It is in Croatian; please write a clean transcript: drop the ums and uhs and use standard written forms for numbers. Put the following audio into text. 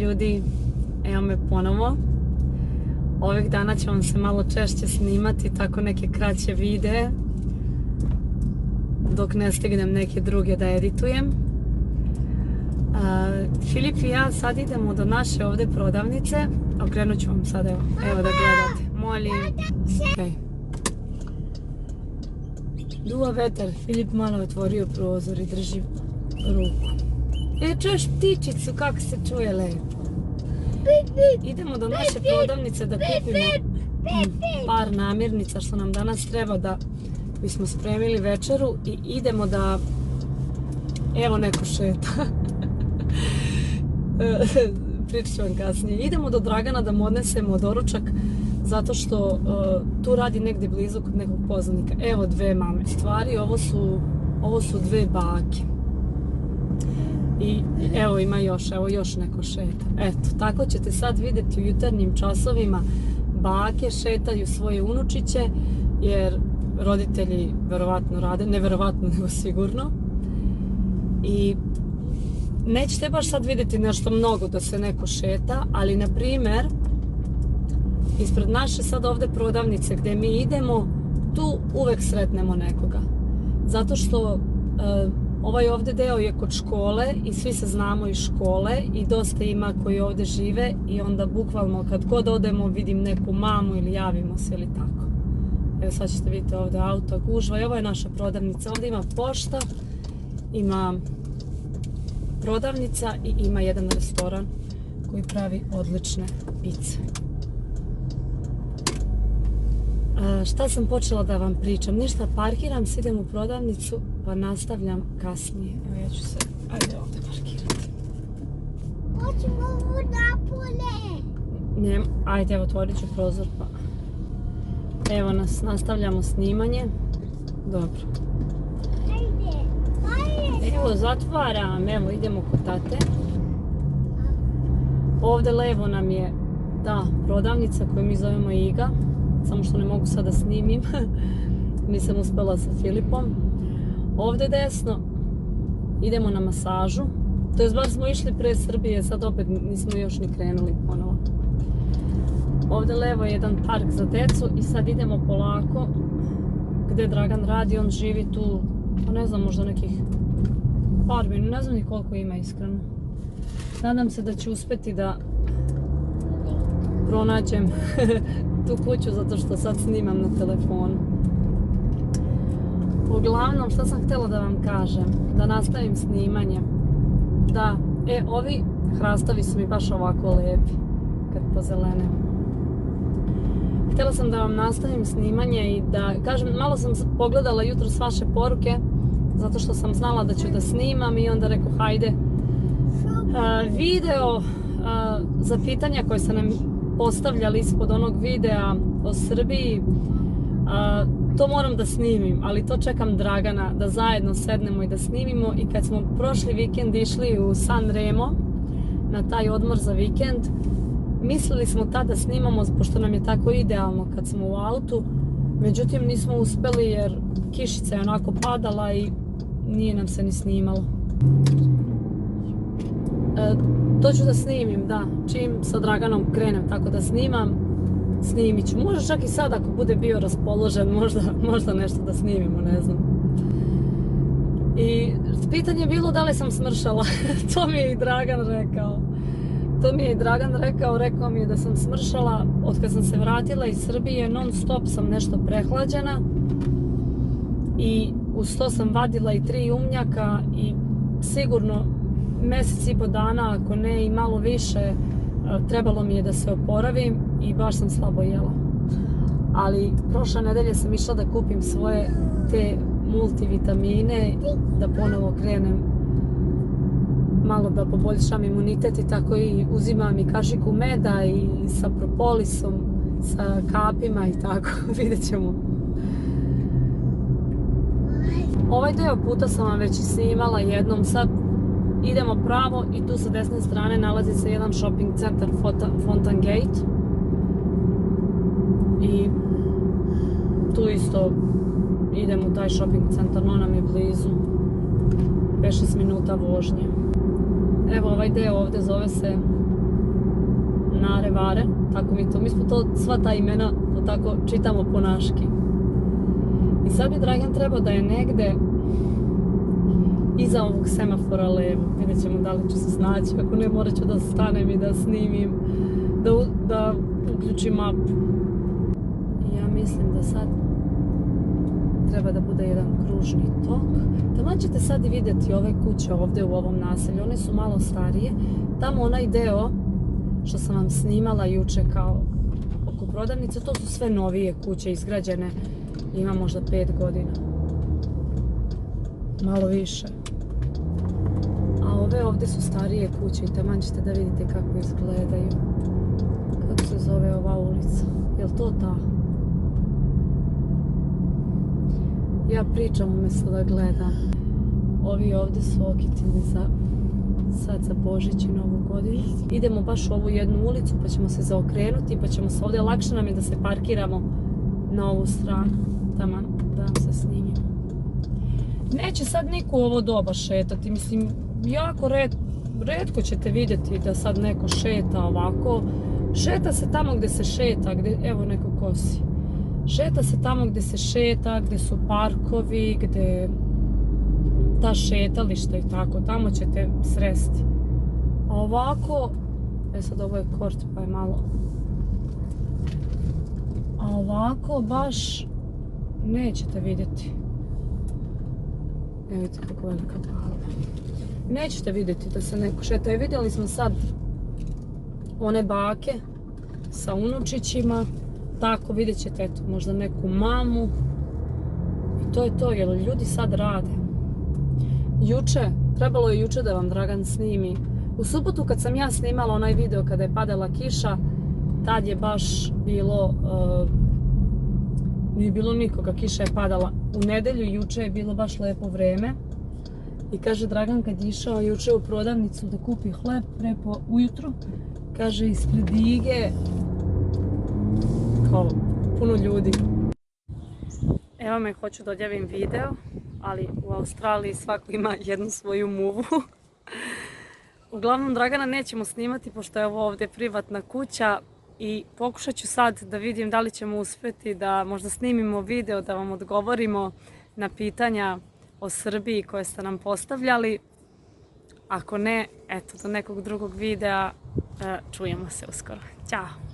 ljudi, evo me ponovo. Ovih dana ću vam se malo češće snimati tako neke kraće videe dok ne stignem neke druge da editujem. Filip i ja sad idemo do naše ovdje prodavnice. Okrenut ću vam sad, evo da gledate. Molim. Okay. Duva vetar, Filip malo otvorio prozor i drži ruku. Čuješ ptičicu kako se čuje lepo. Idemo do naše prodavnice da kupimo par namirnica što nam danas treba da bismo spremili večeru i idemo da... Evo neko šeta. Pričat ću vam kasnije. Idemo do Dragana da mu odnesemo doručak zato što tu radi negdje blizu kod nekog poznanika. Evo dve mame. Stvari, ovo su dve bake. I evo ima još, evo još neko šeta. Eto, tako ćete sad vidjeti u jutarnjim časovima bake šetaju svoje unučiće jer roditelji verovatno rade, ne verovatno nego sigurno. I nećete baš sad vidjeti nešto mnogo da se neko šeta, ali na primjer ispred naše sad ovdje prodavnice gdje mi idemo, tu uvek sretnemo nekoga. Zato što ovaj ovdje deo je kod škole i svi se znamo iz škole i dosta ima koji ovdje žive i onda bukvalno kad god odemo vidim neku mamu ili javimo se ili tako. Evo sad ćete vidjeti ovdje auto, gužva i ovo je naša prodavnica. Ovdje ima pošta, ima prodavnica i ima jedan restoran koji pravi odlične pice. Šta sam počela da vam pričam? Ništa, parkiram se, idem u prodavnicu pa nastavljam kasnije. Evo ja ću se, ajde ovdje parkirati. Hoćemo napolje. Ne, ajde, evo otvorit ću prozor pa. Evo nas, nastavljamo snimanje. Dobro. Evo zatvaram, evo idemo kod tate. Ovdje levo nam je ta prodavnica koju mi zovemo Iga. Samo što ne mogu sada snimim. Nisam uspjela sa Filipom. Ovdje desno idemo na masažu. To je bar smo išli pre Srbije, sad opet nismo još ni krenuli ponovo. Ovdje levo je jedan park za decu i sad idemo polako gdje Dragan radi, on živi tu, pa ne znam, možda nekih par minuta, ne znam ni koliko ima iskreno. Nadam se da ću uspjeti da pronađem tu kuću zato što sad snimam na telefonu. Uglavnom, što sam htjela da vam kažem, da nastavim snimanje. Da, ovi hrastovi su mi baš ovako lepi kad pozelene. Htjela sam da vam nastavim snimanje i da kažem, malo sam pogledala jutros vaše poruke zato što sam znala da ću da snimam i onda rekao hajde. Video za pitanja koje sam nam postavljali ispod onog videa o Srbiji, to moram da snimim, ali to čekam Dragana da zajedno sednemo i da snimimo. I kad smo prošli vikend išli u San Remo na taj odmor za vikend, mislili smo tada da snimamo pošto nam je tako idealno kad smo u autu, međutim nismo uspjeli jer kišica je onako padala i nije nam se ni snimalo. To ću da snimim, da, čim sa Draganom krenem tako da snimam, snimit ću. Možda čak i sad ako bude bio raspoložen, možda nešto da snimimo, ne znam. I pitanje je bilo da li sam smršala, to mi je i Dragan rekao. Rekao mi je da sam smršala od kad sam se vratila iz Srbije, non stop sam nešto prehlađena i uz to sam vadila i 3 umnjaka i sigurno mjesec i po dana, ako ne i malo više, trebalo mi je da se oporavim i baš sam slabo jela. Ali prošle nedelje sam išla da kupim svoje te multivitamine, da ponovo krenem malo da poboljšam imunitet i tako i uzimam i kašiku meda i sa propolisom, sa kapima i tako, vidjet ćemo. Ovaj deo puta sam vam već snimala jednom, sad idemo pravo i tu sa desne strane nalazi se jedan shopping centar Fountain Gate. I tu isto idem u taj shopping centar, no nam je blizu 5-6 minuta vožnje. Evo ovaj deo ovdje zove se Nare, Vare, tako mi smo to, sva ta imena to tako čitamo po naški. I sad bi Dragan trebao da je negde iza ovog semafora levo. Vidjet ćemo da li ću se snaći, ako ne morat ću da stanem i da snimim, da uključim mapu. I ja mislim da sad treba da bude jedan kružni tok. Tamo ćete sad i vidjeti ove kuće ovdje u ovom naselju, one su malo starije. Tamo onaj deo što sam vam snimala juče kao oko prodavnice, to su sve novije kuće izgrađene, ima možda 5 godina. Malo više. A ove ovdje su starije kuće i taman ćete da vidite kako izgledaju. Kako se zove ova ulica? Jel to ta? Ja pričam umjesto da gledam. Ovi ovdje su okitili sad za Božić i Novu godinu. Idemo baš u ovu jednu ulicu pa ćemo se zaokrenuti pa ćemo se ovdje, lakše nam je da se parkiramo na ovu stranu. Taman da vam se snimimo. Neće sad niko u ovo doba šetati, mislim, jako retko ćete vidjeti da sad neko šeta ovako. Šeta se tamo gdje se šeta, evo neko kosi. Šeta se tamo gdje se šeta, gdje su parkovi, gdje ta šetališta i tako, tamo ćete sresti. A ovako, sad ovo je kort pa je malo. A ovako baš nećete vidjeti. Evo vidite kako velika palma. Nećete vidjeti da se neko šeta. I vidjeli smo sad one bake sa unučićima. Tako vidjet ćete eto, možda neku mamu. I to je to, jer ljudi sad rade. Trebalo je juče da vam Dragan snimi. U subotu kad sam ja snimala onaj video kada je padala kiša, tad je baš bilo, nije bilo nikoga, kiša je padala. U nedjelju juče je bilo baš lepo vreme. I kaže Dragan kad je išao juče u prodavnicu da kupi hleb prepo ujutru, kaže ispred Ige, kao puno ljudi. Evo me, hoću da odjavim video, ali u Australiji svako ima jednu svoju muvu. Uglavnom Dragana nećemo snimati pošto je ovo ovdje privatna kuća i pokušat ću sad da vidim da li ćemo uspjeti da možda snimimo video, da vam odgovorimo na pitanja o Srbiji koje ste nam postavljali. Ako ne, eto, do nekog drugog videa čujemo se uskoro. Ćao!